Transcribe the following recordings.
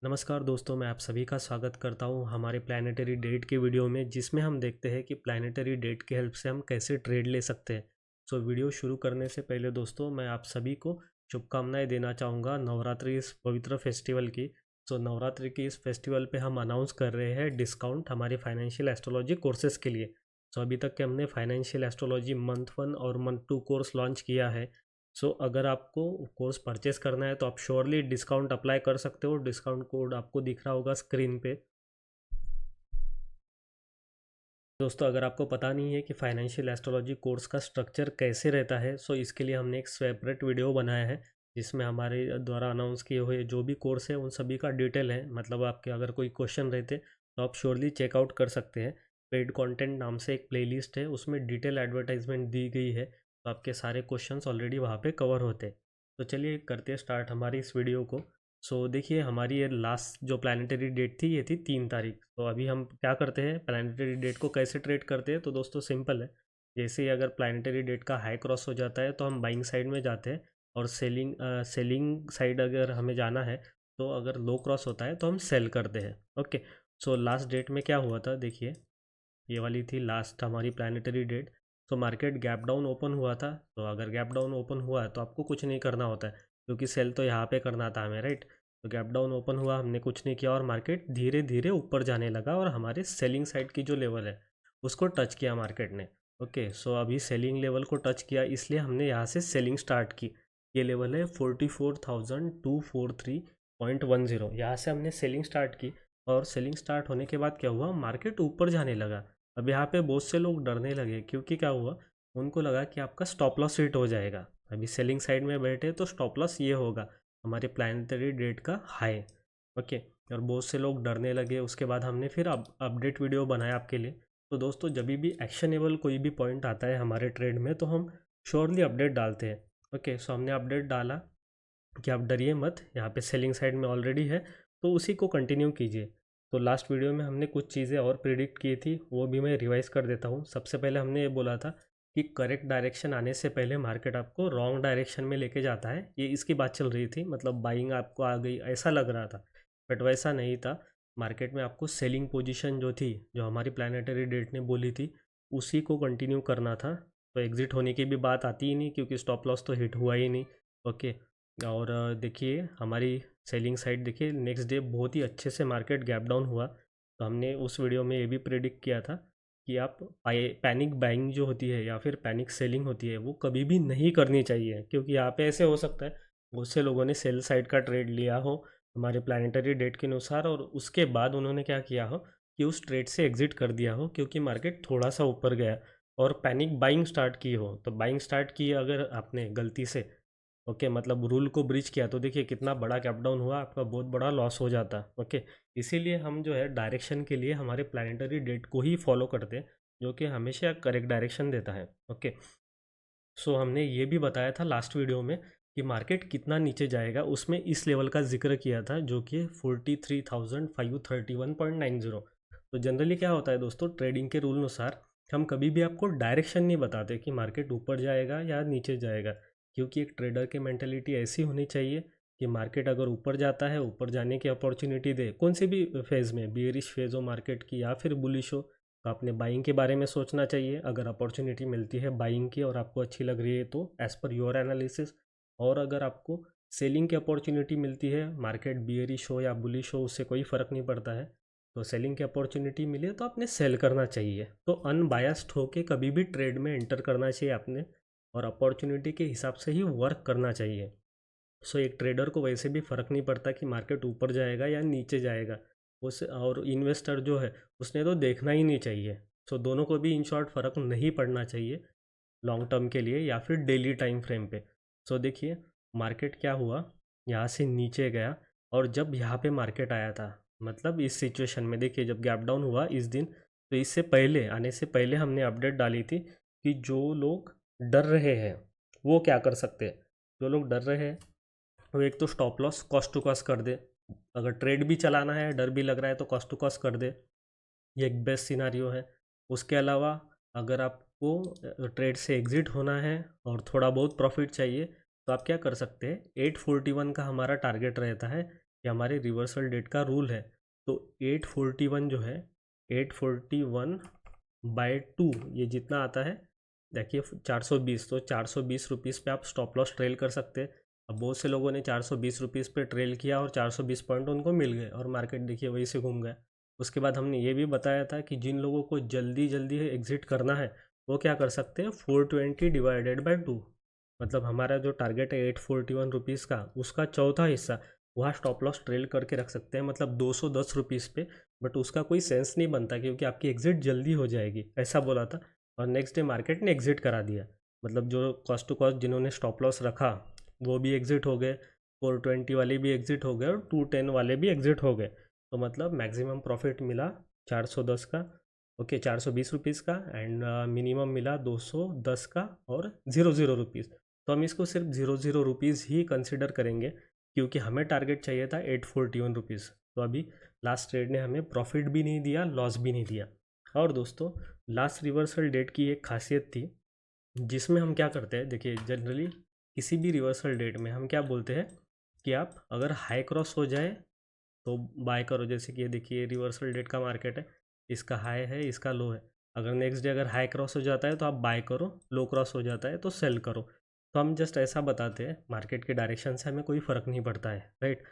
नमस्कार दोस्तों, मैं आप सभी का स्वागत करता हूं हमारे प्लानिटरी डेट के वीडियो में, जिसमें हम देखते हैं कि प्लानिटरी डेट के हेल्प से हम कैसे ट्रेड ले सकते हैं। सो वीडियो शुरू करने से पहले दोस्तों, मैं आप सभी को शुभकामनाएं देना चाहूँगा नवरात्रि इस पवित्र फेस्टिवल की। सो नवरात्रि की इस फेस्टिवल पे हम अनाउंस कर रहे हैं डिस्काउंट हमारे फाइनेंशियल एस्ट्रोलॉजी कोर्सेज़ के लिए। सो अभी तक के हमने फाइनेंशियल एस्ट्रोलॉजी मंथ 1 और मंथ 2 कोर्स लॉन्च किया है। सो अगर आपको कोर्स परचेस करना है तो आप श्योरली डिस्काउंट अप्लाई कर सकते हो। डिस्काउंट कोड आपको दिख रहा होगा स्क्रीन पे। दोस्तों, अगर आपको पता नहीं है कि फाइनेंशियल एस्ट्रोलॉजी कोर्स का स्ट्रक्चर कैसे रहता है, सो इसके लिए हमने एक सेपरेट वीडियो बनाया है जिसमें हमारे द्वारा अनाउंस किए हुए जो भी कोर्स है उन सभी का डिटेल है। मतलब आपके अगर कोई क्वेश्चन रहते तो आप श्योरली चेकआउट कर सकते हैं। पेड कंटेंट नाम से एक प्लेलिस्ट है, उसमें डिटेल एडवर्टाइजमेंट दी गई है, तो आपके सारे क्वेश्चंस ऑलरेडी वहाँ पे कवर होते हैं। तो चलिए करते स्टार्ट हमारी इस वीडियो को। सो देखिए, हमारी ये लास्ट जो प्लानिटरी डेट थी ये थी 3 तारीख। तो अभी हम क्या करते हैं, प्लानिटरी डेट को कैसे ट्रेड करते हैं, तो दोस्तों सिंपल है। जैसे ही अगर प्लानिटरी डेट का हाई क्रॉस हो जाता है तो हम बाइंग साइड में जाते हैं, और सेलिंग साइड अगर हमें जाना है तो अगर लो क्रॉस होता है तो हम सेल करते हैं। ओके। सो लास्ट डेट में क्या हुआ था, देखिए ये वाली थी लास्ट हमारी प्लानिटरी डेट। तो मार्केट गैप डाउन ओपन हुआ था। तो अगर गैप डाउन ओपन हुआ है तो आपको कुछ नहीं करना होता है, क्योंकि सेल तो यहाँ पे करना था हमें, राइट। तो गैप डाउन ओपन हुआ, हमने कुछ नहीं किया और मार्केट धीरे धीरे ऊपर जाने लगा और हमारे सेलिंग साइड की जो लेवल है उसको टच किया मार्केट ने। ओके। सो अभी सेलिंग लेवल को टच किया, इसलिए हमने यहाँ से सेलिंग स्टार्ट की। ये लेवल है 44,243.10। यहाँ से हमने सेलिंग स्टार्ट की, और सेलिंग स्टार्ट होने के बाद क्या हुआ, मार्केट ऊपर जाने लगा। अब यहाँ पे बहुत से लोग डरने लगे, क्योंकि क्या हुआ, उनको लगा कि आपका स्टॉप लॉस हिट हो जाएगा। अभी सेलिंग साइड में बैठे तो स्टॉप लॉस ये होगा हमारे प्लानिटरी डेट का हाई। ओके। और बहुत से लोग डरने लगे। उसके बाद हमने फिर अपडेट वीडियो बनाया आपके लिए। तो दोस्तों, जब भी एक्शनेबल कोई भी पॉइंट आता है हमारे ट्रेड में तो हम श्योरली अपडेट डालते हैं। ओके। सो हमने अपडेट डाला कि आप डरिए मत, यहाँ पे सेलिंग साइड में ऑलरेडी है, तो उसी को कंटिन्यू कीजिए। तो लास्ट वीडियो में हमने कुछ चीज़ें और प्रिडिक्ट की थी, वो भी मैं रिवाइज़ कर देता हूँ। सबसे पहले हमने ये बोला था कि करेक्ट डायरेक्शन आने से पहले मार्केट आपको रॉन्ग डायरेक्शन में लेके जाता है, ये इसकी बात चल रही थी। मतलब बाइंग आपको आ गई ऐसा लग रहा था, बट वैसा नहीं था। मार्केट में आपको सेलिंग पोजीशन जो थी, जो हमारी प्लानिटरी डेट ने बोली थी, उसी को कंटिन्यू करना था। तो एग्ज़िट होने की भी बात आती ही नहीं, क्योंकि स्टॉप लॉस तो हिट हुआ ही नहीं। ओके। और देखिए हमारी सेलिंग साइड, देखिए नेक्स्ट डे बहुत ही अच्छे से मार्केट गैप डाउन हुआ। तो हमने उस वीडियो में ये भी प्रेडिक्ट किया था कि आप पैनिक बाइंग जो होती है या फिर पैनिक सेलिंग होती है वो कभी भी नहीं करनी चाहिए, क्योंकि यहाँ पे ऐसे हो सकता है बहुत से लोगों ने सेल साइड का ट्रेड लिया हो हमारे प्लानिटरी डेट के अनुसार, और उसके बाद उन्होंने क्या किया हो कि उस ट्रेड से एग्जिट कर दिया हो, क्योंकि मार्केट थोड़ा सा ऊपर गया और पैनिक बाइंग स्टार्ट की हो। तो बाइंग स्टार्ट की अगर आपने गलती से, ओके, मतलब रूल को ब्रीच किया, तो देखिए कितना बड़ा कैप डाउन हुआ, आपका बहुत बड़ा लॉस हो जाता। ओके। इसीलिए हम जो है डायरेक्शन के लिए हमारे प्लानिटरी डेट को ही फॉलो करते हैं, जो कि हमेशा करेक्ट डायरेक्शन देता है। ओके। सो हमने ये भी बताया था लास्ट वीडियो में कि मार्केट कितना नीचे जाएगा, उसमें इस लेवल का जिक्र किया था, जो कि 43,531.90। तो जनरली क्या होता है दोस्तों, ट्रेडिंग के रूल अनुसार हम कभी भी आपको डायरेक्शन नहीं बताते कि मार्केट ऊपर जाएगा या नीचे जाएगा, क्योंकि एक ट्रेडर की मेंटेलिटी ऐसी होनी चाहिए कि मार्केट अगर ऊपर जाता है, ऊपर जाने की अपॉर्चुनिटी दे, कौन से भी फेज़ में, बियरिश फेज़ हो मार्केट की या फिर बुलिश हो, तो आपने बाइंग के बारे में सोचना चाहिए। अगर अपॉर्चुनिटी मिलती है बाइंग की और आपको अच्छी लग रही है तो एज़ पर योर एनालिसिस, और अगर आपको सेलिंग की अपॉर्चुनिटी मिलती है, मार्केट बियरिश हो या बुलिश हो, उससे कोई फ़र्क नहीं पड़ता है, तो सेलिंग की अपॉर्चुनिटी मिले तो आपने सेल करना चाहिए। तो अनबायस्ड होके कभी भी ट्रेड में एंटर करना चाहिए आपने, और अपॉर्चुनिटी के हिसाब से ही वर्क करना चाहिए। सो एक ट्रेडर को वैसे भी फ़र्क नहीं पड़ता कि मार्केट ऊपर जाएगा या नीचे जाएगा, उस और इन्वेस्टर जो है उसने तो देखना ही नहीं चाहिए। सो दोनों को भी इन शॉर्ट फ़र्क नहीं पड़ना चाहिए लॉन्ग टर्म के लिए या फिर डेली टाइम फ्रेम पे। सो देखिए मार्केट क्या हुआ, यहाँ से नीचे गया, और जब यहाँ पे मार्केट आया था, मतलब इस सिचुएशन में देखिए जब गैप डाउन हुआ इस दिन, तो इससे पहले आने से पहले हमने अपडेट डाली थी कि जो लोग डर रहे हैं वो क्या कर सकते हैं। जो लोग डर रहे हैं वो एक तो stop loss cost to cost कर दे। अगर ट्रेड भी चलाना है, डर भी लग रहा है, तो कॉस्ट टू कॉस्ट कर दे, ये एक बेस्ट सिनारियो है। उसके अलावा अगर आपको ट्रेड से एग्ज़िट होना है और थोड़ा बहुत प्रॉफिट चाहिए, तो आप क्या कर सकते हैं, 841 का हमारा टारगेट रहता है, ये हमारे रिवर्सल डेट का रूल है। तो 841 जो है 841/2 ये जितना आता है देखिए 420, तो 420 रुपीज़ पे आप स्टॉप लॉस ट्रेल कर सकते हैं। अब बहुत से लोगों ने 420 रुपीज़ पे ट्रेल किया और 420 पॉइंट उनको मिल गए और मार्केट देखिए वहीं से घूम गया। उसके बाद हमने ये भी बताया था कि जिन लोगों को जल्दी जल्दी एग्जिट करना है वो क्या कर सकते हैं, 420/2, मतलब हमारा जो टारगेट है 841 रुपीज़ का, उसका चौथा हिस्सा वहाँ स्टॉप लॉस ट्रेल करके रख सकते हैं, मतलब 210 रुपीज़ पे। बट उसका कोई सेंस नहीं बनता क्योंकि आपकी एग्ज़िट जल्दी हो जाएगी, ऐसा बोला था। और नेक्स्ट डे मार्केट ने एग्ज़िट करा दिया, मतलब जो कॉस्ट टू कॉस्ट जिन्होंने स्टॉप लॉस रखा वो भी एग्ज़िट हो गए, 420 वाले भी एग्ज़िट हो गए और 210 वाले भी एग्ज़िट हो गए। तो मतलब मैक्सिमम प्रॉफिट मिला 410 का, ओके 420 रुपीज़ का, एंड मिनिमम मिला 210 का और 00 रुपीज़। तो हम इसको सिर्फ 00 रुपीज़ ही कंसिडर करेंगे क्योंकि हमें टारगेट चाहिए था 841 रुपीज़। तो अभी लास्ट ट्रेड ने हमें प्रॉफिट भी नहीं दिया, लॉस भी नहीं दिया। और दोस्तों लास्ट रिवर्सल डेट की एक खासियत थी जिसमें हम क्या करते हैं, देखिए जनरली किसी भी रिवर्सल डेट में हम क्या बोलते हैं कि आप अगर हाई क्रॉस हो जाए तो बाय करो। जैसे कि ये देखिए रिवर्सल डेट का मार्केट है, इसका हाई है इसका लो है, अगर नेक्स्ट डे अगर हाई क्रॉस हो जाता है तो आप बाय करो, लो क्रॉस हो जाता है तो सेल करो। तो हम जस्ट ऐसा बताते हैं, मार्केट के डायरेक्शन से हमें कोई फ़र्क नहीं पड़ता है, राइट।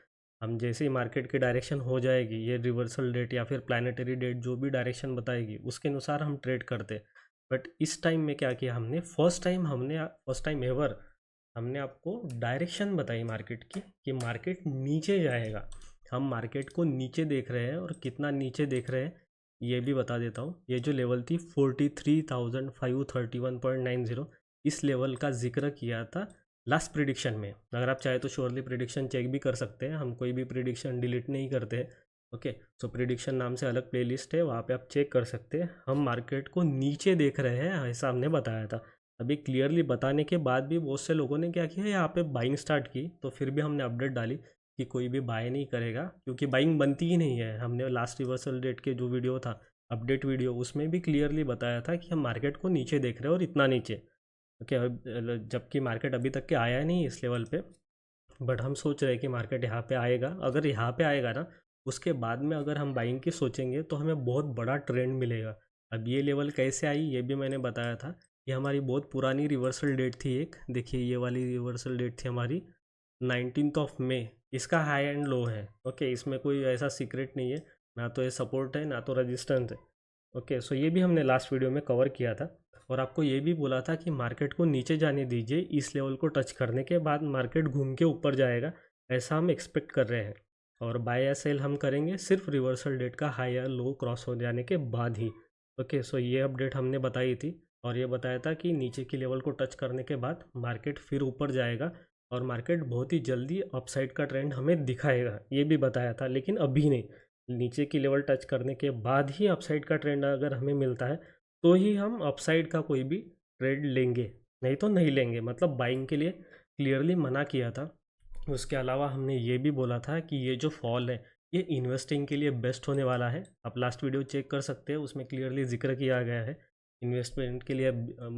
हम जैसे ही मार्केट की डायरेक्शन हो जाएगी, ये रिवर्सल डेट या फिर प्लानिटरी डेट जो भी डायरेक्शन बताएगी उसके अनुसार हम ट्रेड करते। बट इस टाइम में क्या किया हमने, फर्स्ट टाइम एवर हमने आपको डायरेक्शन बताई मार्केट की कि मार्केट नीचे जाएगा। हम मार्केट को नीचे देख रहे हैं और कितना नीचे देख रहे हैं ये भी बता देता हूँ। ये जो लेवल थी 43,531.90, इस लेवल का जिक्र किया था लास्ट प्रिडिक्शन में। अगर आप चाहे तो श्योरली प्रिडिक्शन चेक भी कर सकते हैं, हम कोई भी प्रिडिक्शन डिलीट नहीं करते हैं। ओके, सो प्रिडिक्शन नाम से अलग प्लेलिस्ट है, वहाँ पे आप चेक कर सकते हैं। हम मार्केट को नीचे देख रहे हैं ऐसा हमने बताया था। अभी क्लियरली बताने के बाद भी बहुत से लोगों ने क्या किया, यहाँ पे बाइंग स्टार्ट की, तो फिर भी हमने अपडेट डाली कि कोई भी बाय नहीं करेगा क्योंकि बाइंग बनती ही नहीं है। हमने लास्ट रिवर्सल डेट के जो वीडियो था, अपडेट वीडियो, उसमें भी क्लियरली बताया था कि हम मार्केट को नीचे देख रहे हैं और इतना नीचे। ओके, जबकि मार्केट अभी तक के आया नहीं इस लेवल पे, बट हम सोच रहे हैं कि मार्केट यहाँ पे आएगा। अगर यहाँ पे आएगा ना, उसके बाद में अगर हम बाइंग की सोचेंगे तो हमें बहुत बड़ा ट्रेंड मिलेगा। अब ये लेवल कैसे आई ये भी मैंने बताया था। ये हमारी बहुत पुरानी रिवर्सल डेट थी एक, देखिए ये वाली रिवर्सल डेट थी हमारी 19 मई। इसका हाई एंड लो है, ओके, इसमें कोई ऐसा सीक्रेट नहीं है, ना तो ये सपोर्ट है ना तो रेजिस्टेंस है। ओके, सो ये भी हमने लास्ट वीडियो में कवर किया था और आपको ये भी बोला था कि मार्केट को नीचे जाने दीजिए, इस लेवल को टच करने के बाद मार्केट घूम के ऊपर जाएगा, ऐसा हम एक्सपेक्ट कर रहे हैं। और बाय या सेल हम करेंगे सिर्फ रिवर्सल डेट का हाई या लो क्रॉस हो जाने के बाद ही। ओके, सो ये अपडेट हमने बताई थी और ये बताया था कि नीचे की लेवल को टच करने के बाद मार्केट फिर ऊपर जाएगा और मार्केट बहुत ही जल्दी अपसाइड का ट्रेंड हमें दिखाएगा, ये भी बताया था। लेकिन अभी नहीं, नीचे की लेवल टच करने के बाद ही अपसाइड का ट्रेंड अगर हमें मिलता है तो ही हम अपसाइड का कोई भी ट्रेड लेंगे, नहीं तो नहीं लेंगे। मतलब बाइंग के लिए क्लियरली मना किया था। उसके अलावा हमने ये भी बोला था कि ये जो फॉल है ये इन्वेस्टिंग के लिए बेस्ट होने वाला है। आप लास्ट वीडियो चेक कर सकते हैं, उसमें क्लियरली जिक्र किया गया है इन्वेस्टमेंट के लिए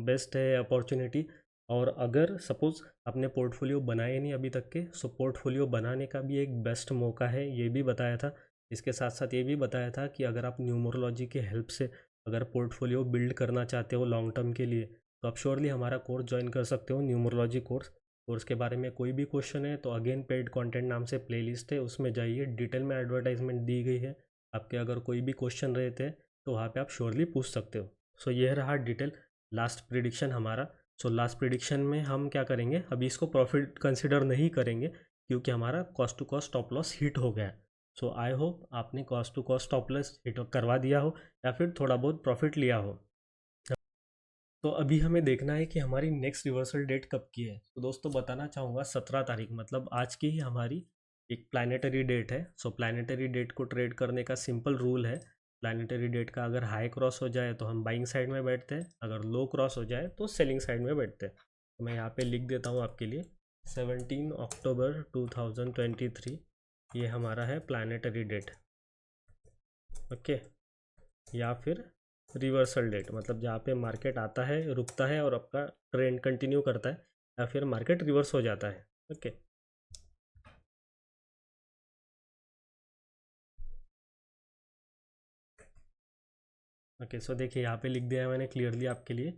बेस्ट है अपॉर्चुनिटी। और अगर सपोज़ आपने पोर्टफोलियो बनाए नहीं अभी तक के, सो पोर्टफोलियो बनाने का भी एक बेस्ट मौका है, ये भी बताया था। इसके साथ साथ ये भी बताया था कि अगर आप न्यूमरोलॉजी के हेल्प से अगर पोर्टफोलियो बिल्ड करना चाहते हो लॉन्ग टर्म के लिए, तो आप श्योरली हमारा कोर्स ज्वाइन कर सकते हो, न्यूमरोलॉजी कोर्स। कोर्स के बारे में कोई भी क्वेश्चन है तो अगेन पेड कंटेंट नाम से प्लेलिस्ट है, उसमें जाइए, डिटेल में एडवर्टाइजमेंट दी गई है। आपके अगर कोई भी क्वेश्चन रहते हैं तो वहाँ पे आप श्योरली पूछ सकते हो। सो यह रहा डिटेल लास्ट प्रिडिक्शन हमारा। सो लास्ट प्रिडिक्शन में हम क्या करेंगे, अभी इसको प्रॉफिट कंसिडर नहीं करेंगे क्योंकि हमारा cost to cost stop loss hit हो गया है। सो आई होप आपने cost to cost stop loss hit करवा दिया हो या फिर थोड़ा बहुत प्रॉफिट लिया हो। तो अभी हमें देखना है कि हमारी नेक्स्ट रिवर्सल डेट कब की है। तो दोस्तों बताना चाहूँगा 17 तारीख, मतलब आज की ही हमारी एक प्लानिटरी डेट है। सो प्लानिटरी डेट को ट्रेड करने का सिंपल रूल है, प्लानिटरी डेट का अगर हाई क्रॉस हो जाए तो हम बाइंग साइड में बैठते हैं, अगर लो क्रॉस हो जाए तो सेलिंग साइड में बैठते हैं। तो मैं यहाँ पे लिख देता हूँ आपके लिए, 17 अक्टूबर 2023 ये हमारा है प्लानिटरी डेट। ओके, या फिर रिवर्सल डेट, मतलब जहाँ पे मार्केट आता है रुकता है और आपका ट्रेंड कंटिन्यू करता है, या फिर मार्केट रिवर्स हो जाता है। ओके, ओके, सो देखिए यहाँ पे लिख दिया है मैंने क्लियरली आपके लिए।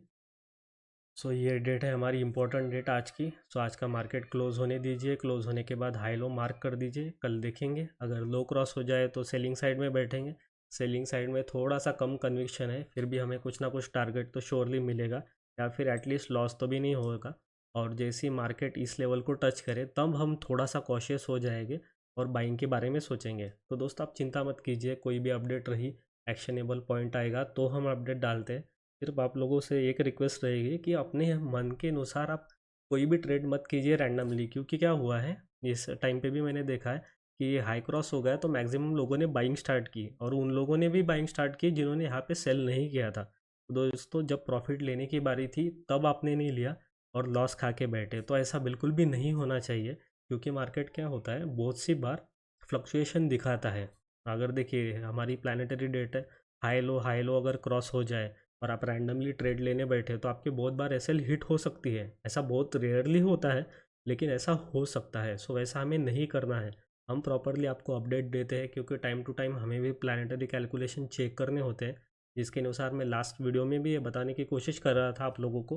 सो ये डेट है हमारी इंपॉर्टेंट डेट आज की। सो आज का मार्केट क्लोज होने दीजिए, क्लोज होने के बाद हाई लो मार्क कर दीजिए, कल देखेंगे अगर लो क्रॉस हो जाए तो सेलिंग साइड में बैठेंगे। सेलिंग साइड में थोड़ा सा कम कन्विक्शन है, फिर भी हमें कुछ ना कुछ टारगेट तो श्योरली मिलेगा, या फिर एटलीस्ट लॉस तो भी नहीं होगा। और जैसे ही मार्केट इस लेवल को टच करे तब हम थोड़ा सा कॉशियस हो जाएंगे और बाइंग के बारे में सोचेंगे। तो दोस्तों आप चिंता मत कीजिए, कोई भी अपडेट रही, एक्शनेबल पॉइंट आएगा तो हम अपडेट डालते हैं। सिर्फ आप लोगों से एक रिक्वेस्ट रहेगी कि अपने मन के अनुसार आप कोई भी ट्रेड मत कीजिए रैंडमली, क्योंकि क्या हुआ है इस टाइम पे भी मैंने देखा है कि ये हाई क्रॉस हो गया तो मैक्सिमम लोगों ने बाइंग स्टार्ट की, और उन लोगों ने भी बाइंग स्टार्ट की जिन्होंने यहाँ पे सेल नहीं किया था। तो दोस्तों जब प्रॉफिट लेने की बारी थी तब आपने नहीं लिया और लॉस खा के बैठे, तो ऐसा बिल्कुल भी नहीं होना चाहिए। क्योंकि मार्केट क्या होता है, बहुत सी बार फ्लक्चुएशन दिखाता है। अगर देखिए हमारी प्लानिटरी डेट है, हाई लो अगर क्रॉस हो जाए और आप रैंडमली ट्रेड लेने बैठे तो आपकी बहुत बार एसएल हिट हो सकती है। ऐसा बहुत रेयरली होता है, लेकिन ऐसा हो सकता है। सो वैसा हमें नहीं करना है। हम प्रॉपरली आपको अपडेट देते हैं, क्योंकि टाइम टू टाइम हमें भी प्लानिटरी कैलकुलेशन चेक करने होते हैं, जिसके अनुसार मैं लास्ट वीडियो में भी ये बताने की कोशिश कर रहा था आप लोगों को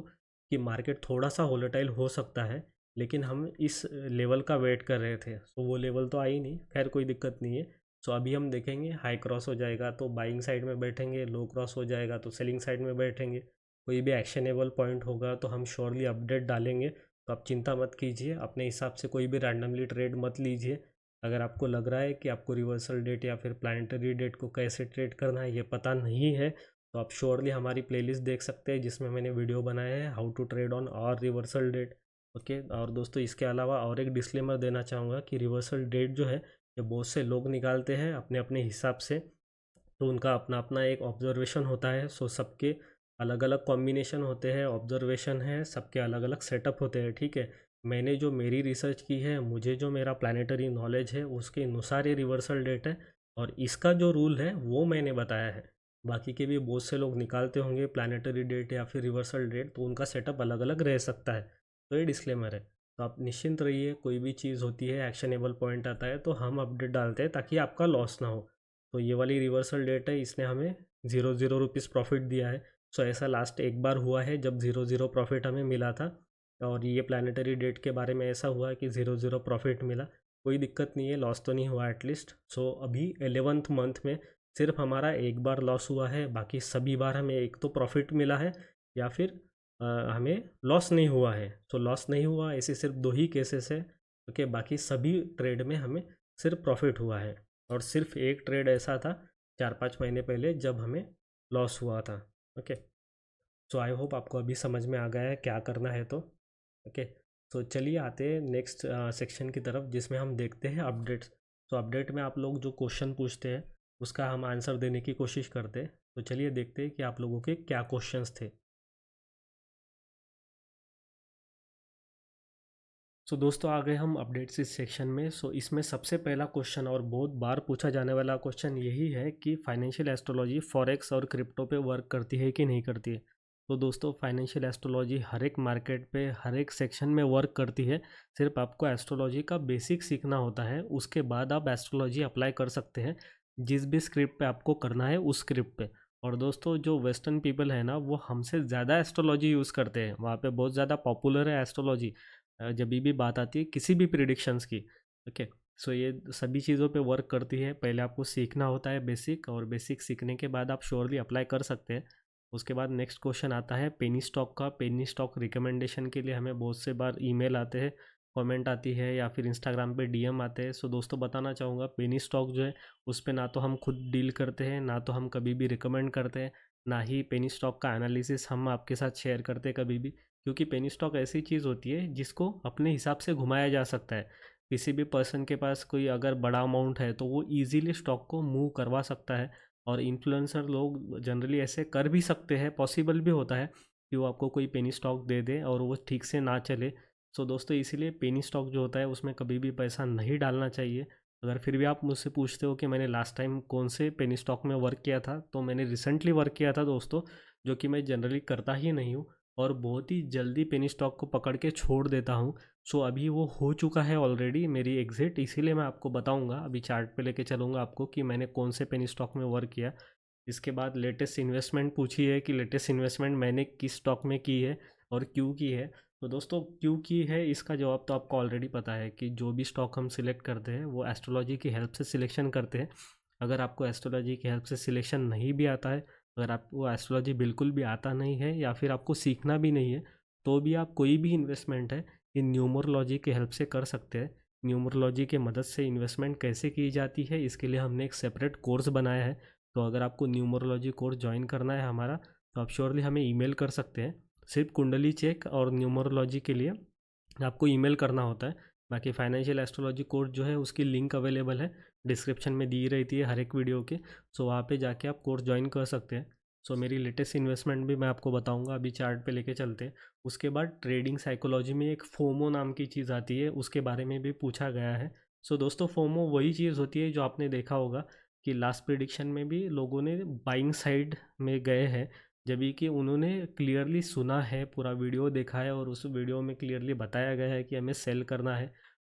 कि मार्केट थोड़ा सा वोलेटाइल हो सकता है, लेकिन हम इस लेवल का वेट कर रहे थे। सो वो लेवल तो आई नहीं, खैर कोई दिक्कत नहीं है। सो अभी हम देखेंगे, हाई क्रॉस हो जाएगा तो बाइंग साइड में बैठेंगे, लो क्रॉस हो जाएगा तो सेलिंग साइड में बैठेंगे। कोई भी एक्शनेबल पॉइंट होगा तो हम श्योरली अपडेट डालेंगे। तो आप चिंता मत कीजिए, अपने हिसाब से कोई भी रैंडमली ट्रेड मत लीजिए। अगर आपको लग रहा है कि आपको रिवर्सल डेट या फिर प्लानिटरी डेट को कैसे ट्रेड करना है ये पता नहीं है, तो आप श्योरली हमारी प्लेलिस्ट देख सकते हैं, जिसमें मैंने वीडियो बनाया है हाउ टू ट्रेड ऑन और रिवर्सल डेट। ओके, और दोस्तों इसके अलावा और एक डिस्क्लेमर देना चाहूँगा कि रिवर्सल डेट जो है ये बहुत से लोग निकालते हैं अपने अपने हिसाब से, तो उनका अपना अपना एक ऑब्जर्वेशन होता है। सो सबके अलग अलग कॉम्बिनेशन होते हैं, ऑब्जर्वेशन है, सबके अलग अलग सेटअप होते हैं, ठीक है। मैंने जो मेरी रिसर्च की है, मुझे जो मेरा प्लानिटरी नॉलेज है उसके अनुसार ये रिवर्सल डेट है, और इसका जो रूल है वो मैंने बताया है। बाकी के भी बहुत से लोग निकालते होंगे प्लानिटरी डेट या फिर रिवर्सल डेट, तो उनका सेटअप अलग अलग रह सकता है। तो ये डिस्क्लेमर है। तो आप निश्चिंत रहिए, कोई भी चीज़ होती है, एक्शनेबल पॉइंट आता है तो हम अपडेट डालते हैं ताकि आपका लॉस ना हो। तो ये वाली रिवर्सल डेट है, इसने हमें 0 रुपीज़ प्रॉफिट दिया है। सो ऐसा लास्ट एक बार हुआ है जब 0 प्रॉफिट हमें मिला था, और ये प्लानिटरी डेट के बारे में ऐसा हुआ कि 0 प्रॉफिट मिला। कोई दिक्कत नहीं है, लॉस तो नहीं हुआ एटलीस्ट। सो अभी 11th मंथ में सिर्फ हमारा एक बार लॉस हुआ है, बाकी सभी बार हमें एक तो प्रॉफिट मिला है या फिर हमें लॉस नहीं हुआ है। तो लॉस नहीं हुआ ऐसे सिर्फ दो ही केसेस है। ओके, बाकी सभी ट्रेड में हमें सिर्फ प्रॉफिट हुआ है, और सिर्फ एक ट्रेड ऐसा था 4-5 महीने पहले जब हमें लॉस हुआ था। ओके, सो आई होप आपको अभी समझ में आ गया है क्या करना है तो। ओके, तो चलिए आते हैं नेक्स्ट सेक्शन की तरफ, जिसमें हम देखते हैं अपडेट्स। तो अपडेट में आप लोग जो क्वेश्चन पूछते हैं उसका हम आंसर देने की कोशिश करते हैं। तो चलिए देखते हैं कि आप लोगों के क्या क्वेश्चंस थे। सो दोस्तों आ गए हम अपडेट्स इस सेक्शन में। सो इसमें सबसे पहला क्वेश्चन और बहुत बार पूछा जाने वाला क्वेश्चन यही है कि फाइनेंशियल एस्ट्रोलॉजी फॉरेक्स और क्रिप्टो पे वर्क करती है कि नहीं करती है। तो दोस्तों फाइनेंशियल एस्ट्रोलॉजी हर एक मार्केट पे हर एक सेक्शन में वर्क करती है। सिर्फ आपको एस्ट्रोलॉजी का बेसिक सीखना होता है, उसके बाद आप एस्ट्रोलॉजी अप्लाई कर सकते हैं जिस भी स्क्रिप्ट पे आपको करना है उस स्क्रिप्ट पे। और दोस्तों जो वेस्टर्न पीपल है ना, वो हमसे ज़्यादा एस्ट्रोलॉजी यूज़ करते हैं, वहाँ पे बहुत ज़्यादा पॉपुलर है एस्ट्रोलॉजी जब भी बात आती है किसी भी प्रिडिक्शंस की। ओके, सो ये सभी चीज़ों पे वर्क करती है। पहले आपको सीखना होता है बेसिक, और बेसिक सीखने के बाद आप श्योरली अप्लाई कर सकते हैं। उसके बाद नेक्स्ट क्वेश्चन आता है पेनी स्टॉक का। पेनी स्टॉक रिकमेंडेशन के लिए हमें बहुत से बार ईमेल आते हैं, कमेंट आती है, या फिर इंस्टाग्राम पे डीएम आते हैं। सो दोस्तों बताना चाहूँगा पेनी स्टॉक जो है उस पर ना तो हम खुद डील करते हैं, ना तो हम कभी भी रिकमेंड करते हैं, ना ही पेनी स्टॉक का एनालिसिस हम आपके साथ शेयर करते हैं कभी भी। क्योंकि पेनी स्टॉक ऐसी चीज़ होती है जिसको अपने हिसाब से घुमाया जा सकता है। किसी भी पर्सन के पास कोई अगर बड़ा अमाउंट है तो वो इजीली स्टॉक को मूव करवा सकता है, और इन्फ्लुएंसर लोग जनरली ऐसे कर भी सकते हैं, पॉसिबल भी होता है कि वो आपको कोई पेनी स्टॉक दे दे और वो ठीक से ना चले। सो दोस्तों इसीलिए पेनी स्टॉक जो होता है उसमें कभी भी पैसा नहीं डालना चाहिए। अगर फिर भी आप मुझसे पूछते हो कि मैंने लास्ट टाइम कौन से पेनी स्टॉक में वर्क किया था, तो मैंने रिसेंटली वर्क किया था दोस्तों, जो कि मैं जनरली करता ही नहीं हूँ, और बहुत ही जल्दी पेनी स्टॉक को पकड़ के छोड़ देता हूँ। सो अभी वो हो चुका है ऑलरेडी मेरी एग्ज़िट, इसीलिए मैं आपको बताऊंगा, अभी चार्ट पे लेके चलूँगा आपको कि मैंने कौन से पेनी स्टॉक में वर्क किया। इसके बाद लेटेस्ट इन्वेस्टमेंट पूछी है कि लेटेस्ट इन्वेस्टमेंट मैंने किस स्टॉक में की है और क्यों की है। तो दोस्तों क्यों की है इसका जवाब तो आपको ऑलरेडी पता है कि जो भी स्टॉक हम सिलेक्ट करते हैं वो एस्ट्रोलॉजी की हेल्प से सिलेक्शन करते हैं। अगर आपको एस्ट्रोलॉजी की हेल्प से सिलेक्शन नहीं भी आता है, अगर आपको एस्ट्रोलॉजी बिल्कुल भी आता नहीं है या फिर आपको सीखना भी नहीं है, तो भी आप कोई भी इन्वेस्टमेंट है इन न्यूमरोलॉजी की हेल्प से कर सकते हैं। न्यूमरोलॉजी के मदद से इन्वेस्टमेंट कैसे की जाती है इसके लिए हमने एक सेपरेट कोर्स बनाया है। तो अगर आपको न्यूमरोलॉजी कोर्स ज्वाइन करना है हमारा, तो आप श्योरली हमें ईमेल कर सकते हैं। सिर्फ कुंडली चेक और न्यूमरोलॉजी के लिए आपको ईमेल करना होता है। बाकी फाइनेंशियल एस्ट्रोलॉजी कोर्स जो है उसकी लिंक अवेलेबल है, डिस्क्रिप्शन में दी रहती है हर एक वीडियो के। सो वहाँ पे जाके आप कोर्स ज्वाइन कर सकते हैं। सो मेरी लेटेस्ट इन्वेस्टमेंट भी मैं आपको बताऊंगा, अभी चार्ट पे लेके चलते हैं। उसके बाद ट्रेडिंग साइकोलॉजी में एक फोमो नाम की चीज़ आती है, उसके बारे में भी पूछा गया है। सो दोस्तों फोमो वही चीज़ होती है जो आपने देखा होगा कि लास्ट प्रिडिक्शन में भी लोगों ने बाइंग साइड में गए हैं, जब कि उन्होंने क्लियरली सुना है, पूरा वीडियो देखा है और उस वीडियो में क्लियरली बताया गया है कि हमें सेल करना है।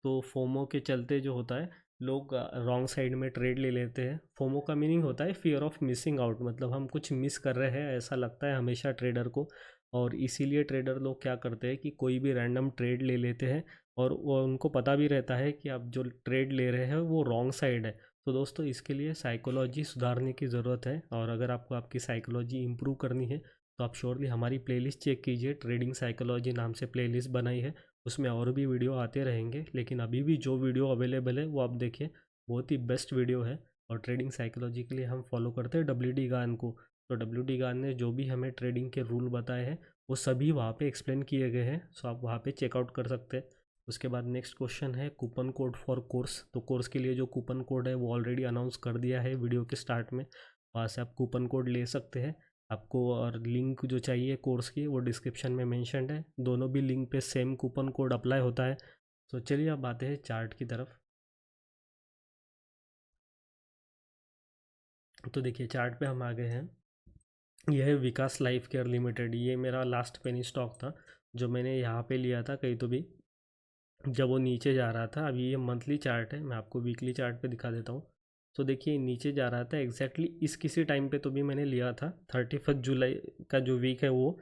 तो फोमो के चलते जो होता है, लोग रॉन्ग साइड में ट्रेड ले लेते हैं। फोमो का मीनिंग होता है फियर ऑफ मिसिंग आउट, मतलब हम कुछ मिस कर रहे हैं ऐसा लगता है हमेशा ट्रेडर को। और इसीलिए ट्रेडर लोग क्या करते हैं कि कोई भी रैंडम ट्रेड ले लेते हैं, और वो उनको पता भी रहता है कि आप जो ट्रेड ले रहे हैं वो रॉन्ग साइड है। तो दोस्तों इसके लिए साइकोलॉजी सुधारने की ज़रूरत है, और अगर आपको आपकी साइकोलॉजी इम्प्रूव करनी है तो आप श्योरली हमारी प्लेलिस्ट चेक कीजिए। ट्रेडिंग साइकोलॉजी नाम से प्लेलिस्ट बनाई है, उसमें और भी वीडियो आते रहेंगे, लेकिन अभी भी जो वीडियो अवेलेबल है वो आप देखिए, बहुत ही बेस्ट वीडियो है। और ट्रेडिंग साइकोलॉजी के लिए हम फॉलो करते हैं WD गान को। तो WD गान ने जो भी हमें ट्रेडिंग के रूल बताए हैं वो सभी वहाँ पे एक्सप्लेन किए गए हैं, सो आप वहाँ पे चेकआउट कर सकते हैं। उसके बाद नेक्स्ट क्वेश्चन है कूपन कोड फॉर कोर्स। तो कोर्स के लिए जो कूपन कोड है वो ऑलरेडी अनाउंस कर दिया है वीडियो के स्टार्ट में, वहाँ से आप कूपन कोड ले सकते हैं आपको। और लिंक जो चाहिए कोर्स की वो डिस्क्रिप्शन में मेंशन्ड है, दोनों भी लिंक पे सेम कूपन कोड अप्लाई होता है। तो चलिए अब आते हैं चार्ट की तरफ। तो देखिए चार्ट पे हम आ गए हैं, यह है विकास लाइफ केयर लिमिटेड। ये मेरा लास्ट पेनी स्टॉक था जो मैंने यहाँ पे लिया था कहीं तो भी, जब वो नीचे जा रहा था। अभी ये मंथली चार्ट है, मैं आपको वीकली चार्ट पे दिखा देता हूँ। तो देखिए नीचे जा रहा था एग्जैक्टली इस किसी टाइम पे तो भी मैंने लिया था 31 जुलाई का जो वीक है वो,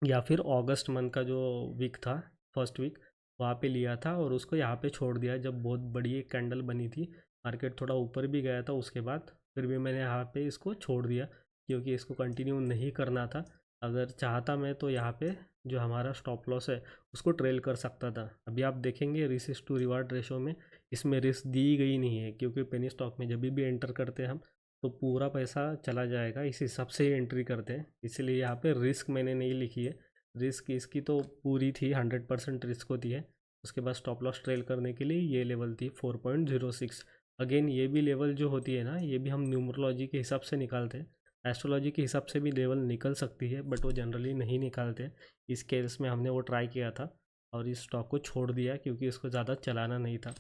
या फिर अगस्त मंथ का जो वीक था, फर्स्ट वीक, वहाँ पे लिया था और उसको यहाँ पे छोड़ दिया जब बहुत बड़ी एक कैंडल बनी थी। मार्केट थोड़ा ऊपर भी गया था उसके बाद, फिर भी मैंने यहाँ पे इसको छोड़ दिया क्योंकि इसको कंटिन्यू नहीं करना था। अगर चाहता मैं तो यहाँ पे जो हमारा स्टॉप लॉस है उसको ट्रेल कर सकता था। अभी आप देखेंगे रिस्क टू रिवार्ड रेशो में इसमें रिस्क दी गई नहीं है, क्योंकि पेनी स्टॉक में जब भी एंटर करते हैं हम तो पूरा पैसा चला जाएगा, इस हिसाब से ही एंट्री करते हैं, इसलिए यहाँ पे रिस्क मैंने नहीं लिखी है। रिस्क इसकी तो पूरी थी, 100% रिस्क होती है। उसके बाद स्टॉप लॉस ट्रेल करने के लिए ये लेवल थी 4.06। अगेन ये भी लेवल जो होती है ना, ये भी हम न्यूमरोलॉजी के हिसाब से निकालते हैं। एस्ट्रोलॉजी के हिसाब से भी लेवल निकल सकती है बट वो जनरली नहीं निकालते। इस केस में हमने वो ट्राई किया था और इस स्टॉक को छोड़ दिया क्योंकि इसको ज़्यादा चलाना नहीं था।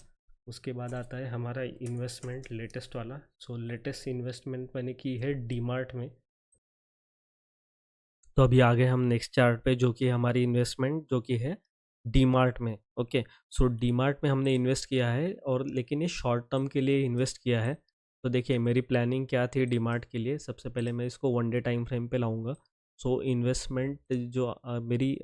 उसके बाद आता है हमारा इन्वेस्टमेंट लेटेस्ट वाला। सो लेटेस्ट इन्वेस्टमेंट मैंने की है डीमार्ट में। तो अभी आ गए हम नेक्स्ट चार्ट पे, जो कि हमारी इन्वेस्टमेंट जो कि है डीमार्ट में। ओके, सो डीमार्ट में हमने इन्वेस्ट किया है, और लेकिन ये शॉर्ट टर्म के लिए इन्वेस्ट किया है। तो देखिए मेरी प्लानिंग क्या थी डीमार्ट के लिए, सबसे पहले मैं इसको 1 डे टाइम फ्रेम पे लाऊंगा। सो इन्वेस्टमेंट जो मेरी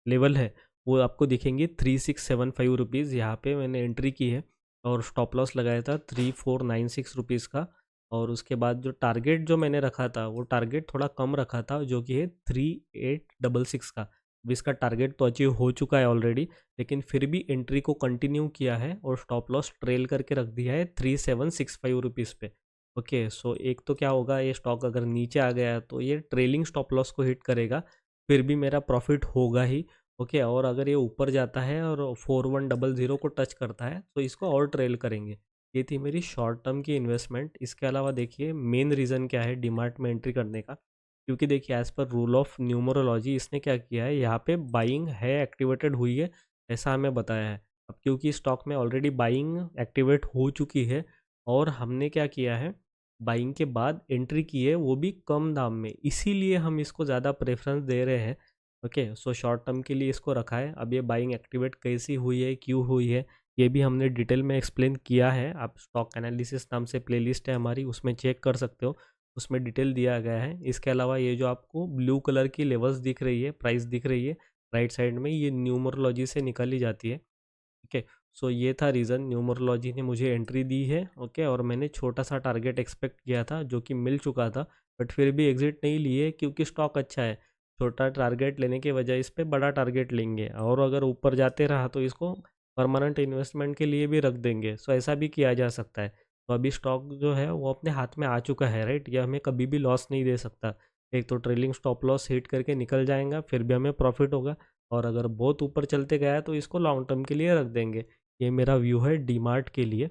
लेवल है वो आपको दिखेंगे 3675 रुपीज़, यहाँ पे मैंने एंट्री की है और स्टॉप लॉस लगाया था 3496 रुपीज़ का। और उसके बाद जो टारगेट जो मैंने रखा था वो टारगेट थोड़ा कम रखा था, जो कि है 3866 का। अब इसका टारगेट तो अचीव हो चुका है ऑलरेडी, लेकिन फिर भी एंट्री को कंटिन्यू किया है और स्टॉप लॉस ट्रेल करके रख दिया है 3765 रुपीज़ पे। ओके, सो एक तो क्या होगा, ये स्टॉक अगर नीचे आ गया तो ये ट्रेलिंग स्टॉप लॉस को हिट करेगा, फिर भी मेरा प्रॉफिट होगा ही। ओके, और अगर ये ऊपर जाता है और 4100 को टच करता है तो इसको और ट्रेल करेंगे। ये थी मेरी शॉर्ट टर्म की इन्वेस्टमेंट। इसके अलावा देखिए मेन रीज़न क्या है डीमार्ट में एंट्री करने का, क्योंकि देखिए as per rule of numerology इसने क्या किया है, यहाँ पे बाइंग है एक्टिवेटेड हुई है ऐसा हमें बताया है। अब क्योंकि स्टॉक में ऑलरेडी बाइंग एक्टिवेट हो चुकी है और हमने क्या किया है, बाइंग के बाद एंट्री की है वो भी कम दाम में, इसीलिए हम इसको ज़्यादा प्रेफरेंस दे रहे हैं। ओके, सो शॉर्ट टर्म के लिए इसको रखा है। अब ये बाइंग एक्टिवेट कैसी हुई है, क्यों हुई है, ये भी हमने डिटेल में एक्सप्लेन किया है। आप स्टॉक एनालिसिस नाम से प्लेलिस्ट है हमारी, उसमें चेक कर सकते हो। उसमें डिटेल दिया गया है। इसके अलावा ये जो आपको ब्लू कलर की लेवल्स दिख रही है, प्राइस दिख रही है राइट साइड में, ये न्यूमरोलॉजी से निकाली जाती है। ठीक है, सो ये था रीज़न, न्यूमरोलॉजी ने मुझे एंट्री दी है। ओके, और मैंने छोटा सा टारगेट एक्सपेक्ट किया था जो कि मिल चुका था, बट फिर भी एग्जिट नहीं लिए क्योंकि स्टॉक अच्छा है। छोटा टारगेट लेने के बजाय इस पे बड़ा टारगेट लेंगे, और अगर ऊपर जाते रहा तो इसको परमानेंट इन्वेस्टमेंट के लिए भी रख देंगे। सो ऐसा भी किया जा सकता है। तो अभी स्टॉक जो है वो अपने हाथ में आ चुका है, राइट, ये हमें कभी भी लॉस नहीं दे सकता। एक तो ट्रेलिंग स्टॉप लॉस हिट करके निकल जाएगा, फिर भी हमें प्रॉफिट होगा, और अगर बहुत ऊपर चलते गया तो इसको लॉन्ग टर्म के लिए रख देंगे। ये मेरा व्यू है डीमार्ट के लिए।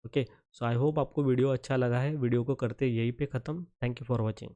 ओके, सो आई होप आपको वीडियो अच्छा लगा है। वीडियो को करते यहीं पे ख़त्म। Thank you for watching.